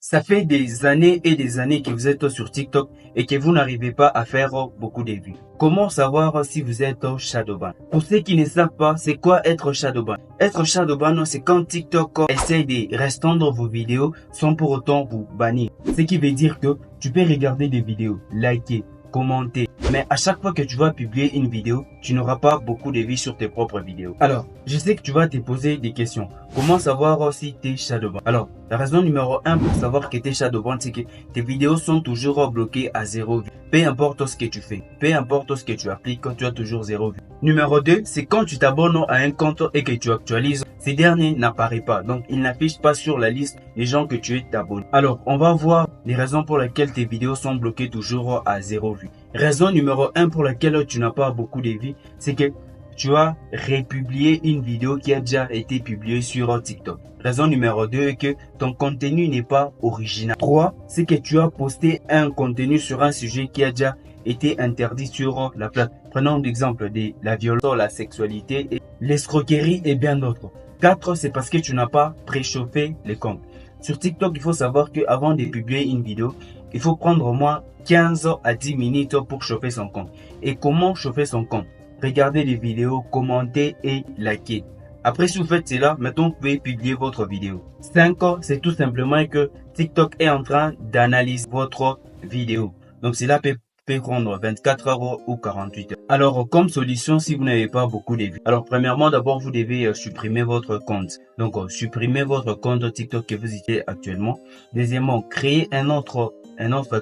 Ça fait des années et des années que vous êtes sur TikTok et que vous n'arrivez pas à faire beaucoup de vues. Comment savoir si vous êtes shadowban? Pour ceux qui ne savent pas, c'est quoi être shadowban? Être shadowban, c'est quand TikTok essaie de restreindre vos vidéos sans pour autant vous bannir. Ce qui veut dire que tu peux regarder des vidéos, liker, commenter. Mais à chaque fois que tu vas publier une vidéo, tu n'auras pas beaucoup de vues sur tes propres vidéos. Alors, je sais que tu vas te poser des questions. Comment savoir si tu es shadowban? Alors, la raison numéro 1 pour savoir que tu es shadowban, c'est que tes vidéos sont toujours bloquées à 0 vues. Peu importe ce que tu fais, peu importe ce que tu appliques, tu as toujours 0 vues. Numéro 2, c'est quand tu t'abonnes à un compte et que tu actualises, ces derniers n'apparaissent pas. Donc, ils n'affichent pas sur la liste des gens que tu es abonné. Alors, on va voir les raisons pour lesquelles tes vidéos sont bloquées toujours à 0 vues. Raison numéro 1 pour laquelle tu n'as pas beaucoup de vues, c'est que tu as republié une vidéo qui a déjà été publiée sur TikTok. Raison numéro 2 est que ton contenu n'est pas original. 3, c'est que tu as posté un contenu sur un sujet qui a déjà été interdit sur la plateforme. Prenons l'exemple de la violence, la sexualité, l'escroquerie et bien d'autres. 4, c'est parce que tu n'as pas préchauffé les comptes. Sur TikTok, il faut savoir qu'avant de publier une vidéo, il faut prendre au moins 15 à 10 minutes pour chauffer son compte. Et comment chauffer son compte? Regardez les vidéos, commenter et liker. Après, si vous faites cela, maintenant vous pouvez publier votre vidéo. 5, c'est tout simplement que TikTok est en train d'analyser votre vidéo. Donc cela peut prendre 24 heures ou 48 heures. Alors, comme solution, si vous n'avez pas beaucoup de vues. Alors, premièrement, d'abord, vous devez supprimer votre compte. Donc, supprimez votre compte TikTok que vous utilisez actuellement. Deuxièmement, créez un autre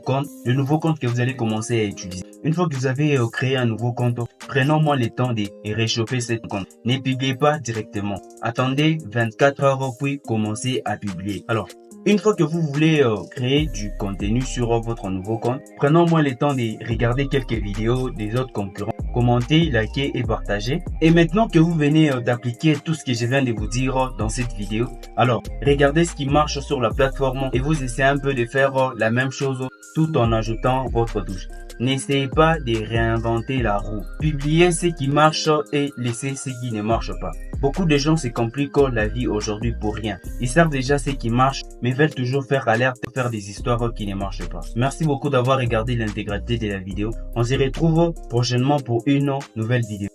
compte, le nouveau compte que vous allez commencer à utiliser. Une fois que vous avez créé un nouveau compte, prenons-moi le temps de réchauffer ce compte. Ne publiez pas directement. Attendez 24 heures puis commencez à publier. Alors, une fois que vous voulez créer du contenu sur votre nouveau compte, prenons-moi le temps de regarder quelques vidéos des autres concurrents, commenter, liker et partager. Et maintenant que vous venez d'appliquer tout ce que je viens de vous dire dans cette vidéo, alors regardez ce qui marche sur la plateforme et vous essayez un peu de faire la même chose tout en ajoutant votre touche. N'essayez pas de réinventer la roue. Publiez ce qui marche et laissez ce qui ne marche pas. Beaucoup de gens se compliquent la vie aujourd'hui pour rien. Ils savent déjà ce qui marche, mais veulent toujours faire alerte et faire des histoires qui ne marchent pas. Merci beaucoup d'avoir regardé l'intégralité de la vidéo. On se retrouve prochainement pour une nouvelle vidéo.